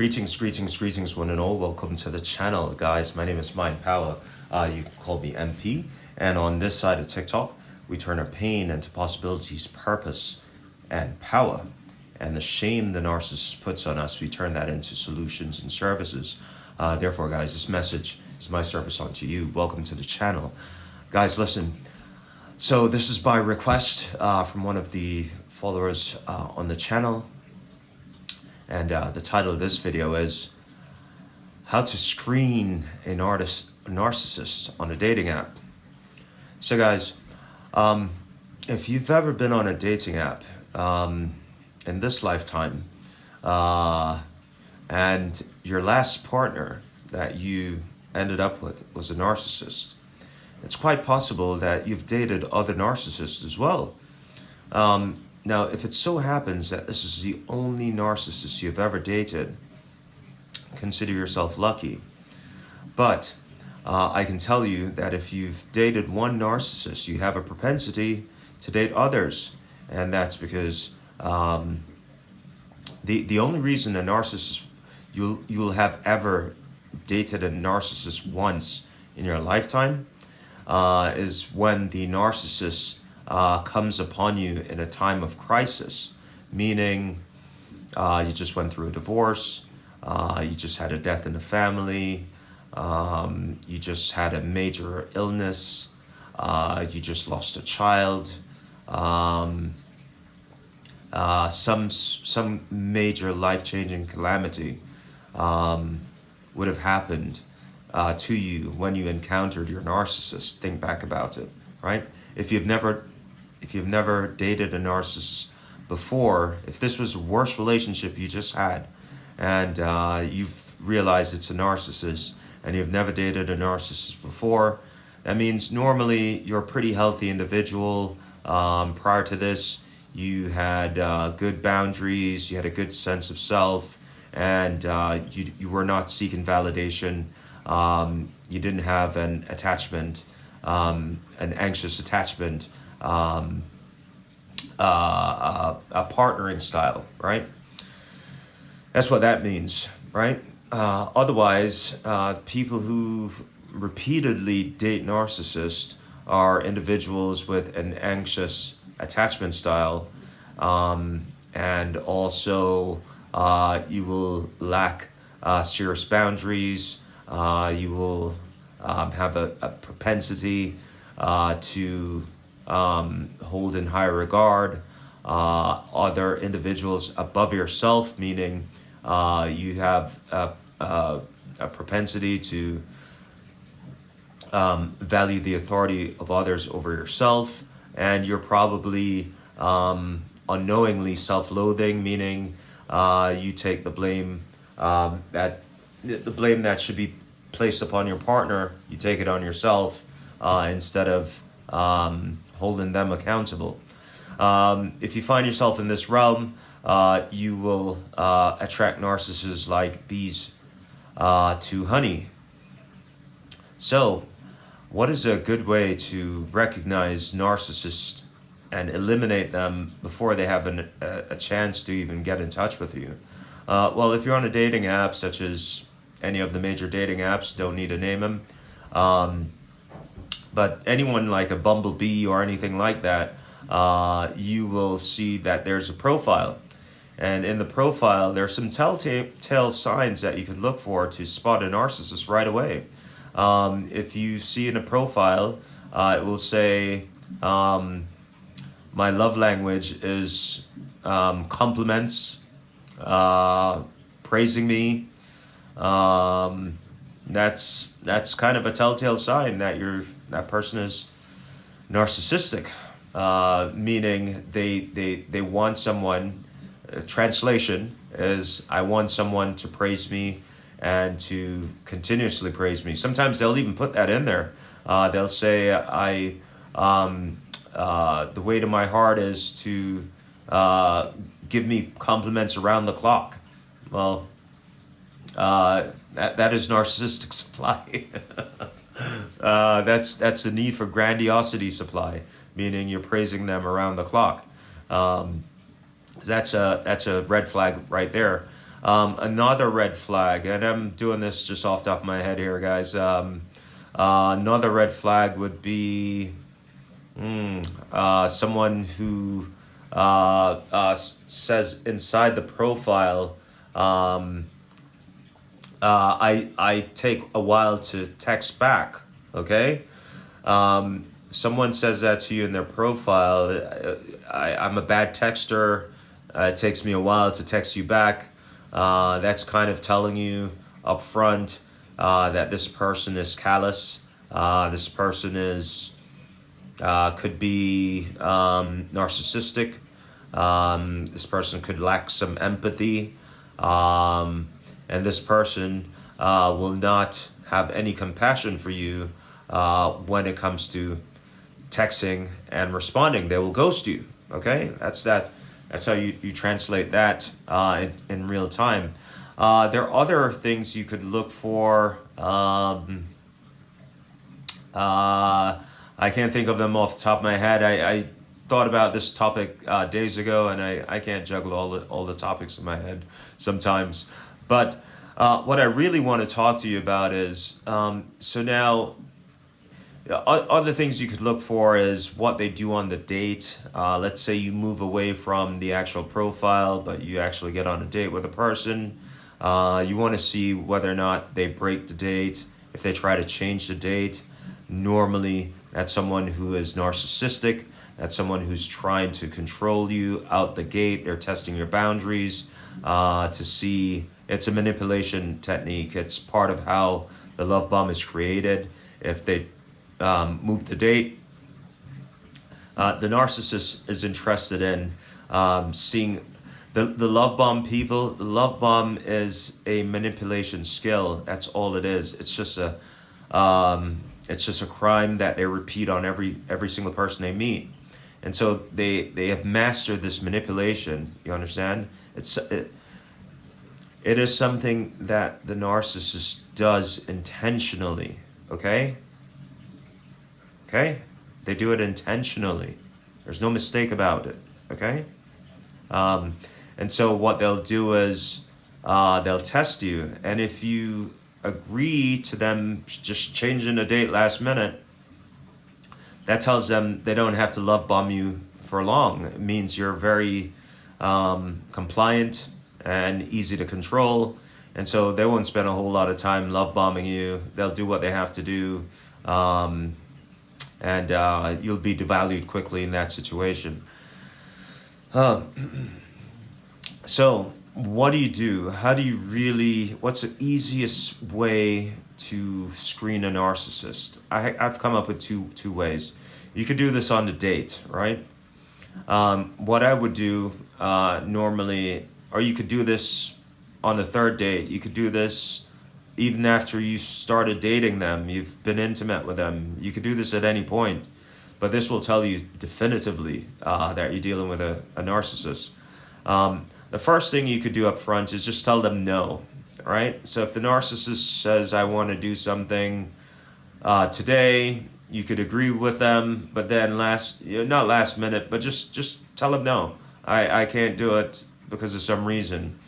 Greetings, one and all. Welcome to the channel, guys. My name is Mind Power. You can call me MP. And on this side of TikTok, we turn our pain into possibilities, purpose, and power. And the shame the narcissist puts on us, we turn that into solutions and services. Therefore, guys, this message is my service unto you. Welcome to the channel. Guys, listen. So this is by request from one of the followers on the channel. And the title of this video is How to Screen a Narcissist on a Dating App. So guys, if you've ever been on a dating app in this lifetime and your last partner that you ended up with was a narcissist, it's quite possible that you've dated other narcissists as well. Now, if it so happens that this is the only narcissist you've ever dated, consider yourself lucky. But I can tell you that if you've dated one narcissist, you have a propensity to date others. And that's because the only reason a narcissist, you'll have ever dated a narcissist once in your lifetime is when the narcissist comes upon you in a time of crisis, meaning you just went through a divorce, you just had a death in the family, you just had a major illness, you just lost a child, some major life-changing calamity would have happened to you when you encountered your narcissist. Think back about it, right? If you've never dated a narcissist before, if this was the worst relationship you just had and you've realized it's a narcissist and you've never dated a narcissist before, that means normally you're a pretty healthy individual. Prior to this, you had good boundaries, you had a good sense of self, and you were not seeking validation. You didn't have an attachment, an anxious attachment, a partnering style, right? That's what that means, right? Otherwise, people who repeatedly date narcissists are individuals with an anxious attachment style, and also you will lack serious boundaries. You will have a propensity to hold in high regard other individuals above yourself, meaning you have a propensity to value the authority of others over yourself, and you're probably unknowingly self-loathing, meaning you take the blame that should be placed upon your partner, you take it on yourself instead of holding them accountable. If you find yourself in this realm, you will attract narcissists like bees to honey. So, what is a good way to recognize narcissists and eliminate them before they have a chance to even get in touch with you? Well, if you're on a dating app, such as any of the major dating apps, don't need to name them, but anyone like a Bumblebee or anything like that, you will see that there's a profile. And in the profile, there's some telltale signs that you could look for to spot a narcissist right away. If you see in a profile, it will say, my love language is compliments, praising me. That's kind of a telltale sign that that person is narcissistic, meaning they want someone. Translation is, I want someone to praise me and to continuously praise me. Sometimes they'll even put that in there. They'll say, the way to my heart is to give me compliments around the clock. Well, that is narcissistic supply. That's a need for grandiosity supply, meaning you're praising them around the clock. That's a red flag right there. Another red flag, and I'm doing this just off the top of my head here, guys. Another red flag would be someone who says inside the profile, I take a while to text back. Okay, someone says that to you in their profile. I'm a bad texter. It takes me a while to text you back. That's kind of telling you up front that this person is callous. This person is could be narcissistic. This person could lack some empathy. And this person will not have any compassion for you when it comes to texting and responding. They will ghost you. Okay, that's that. That's how you translate that in real time. There are other things you could look for. I can't think of them off the top of my head. I thought about this topic days ago, and I can't juggle all the topics in my head sometimes. But what I really want to talk to you about is so now. Other things you could look for is what they do on the date. Let's say you move away from the actual profile, but you actually get on a date with a person. You want to see whether or not they break the date. If they try to change the date, normally that's someone who is narcissistic. That's someone who's trying to control you out the gate. They're testing your boundaries to see. It's a manipulation technique. It's part of how the love bomb is created. If they move the date, the narcissist is interested in seeing the love bomb people. The love bomb is a manipulation skill. That's all it is. It's just a crime that they repeat on every single person they meet, and so they have mastered this manipulation. You understand? It is something that the narcissist does intentionally. Okay. Okay? They do it intentionally. There's no mistake about it. Okay? And so what they'll do is they'll test you. And if you agree to them just changing the date last minute, that tells them they don't have to love bomb you for long. It means you're very compliant and easy to control. And so they won't spend a whole lot of time love bombing you. They'll do what they have to do. And you'll be devalued quickly in that situation. So what do? How do you really, what's the easiest way to screen a narcissist? I've come up with two ways. You could do this on the date, right? What I would do normally, or you could do this on the third date. You could do this even after you started dating them, you've been intimate with them. You could do this at any point, but this will tell you definitively that you're dealing with a narcissist. The first thing you could do up front is just tell them no, right? So if the narcissist says, I want to do something today, you could agree with them, but then not last minute, but just tell them no. I can't do it because of some reason.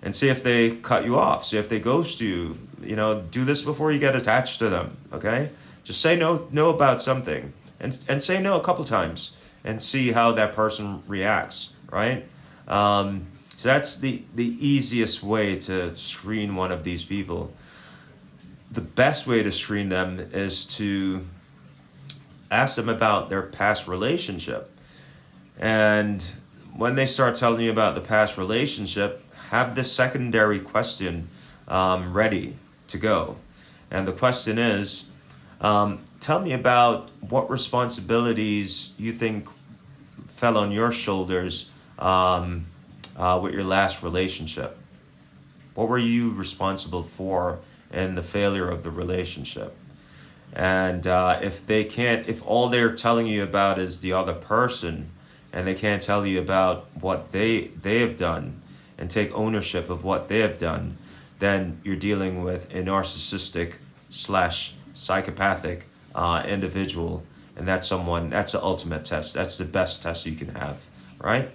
And see if they cut you off. See if they ghost you. Do this before you get attached to them. Okay? Just say no about something, and say no a couple times, and see how that person reacts. Right? So that's the easiest way to screen one of these people. The best way to screen them is to ask them about their past relationship, and when they start telling you about the past relationship, have this secondary question ready to go. And the question is, tell me about what responsibilities you think fell on your shoulders with your last relationship. What were you responsible for in the failure of the relationship? And if all they're telling you about is the other person, and they can't tell you about what they have done, and take ownership of what they have done, then you're dealing with a narcissistic / psychopathic individual. And that's the ultimate test. That's the best test you can have, right?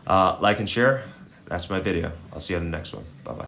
Like and share. That's my video. I'll see you on the next one. Bye-bye.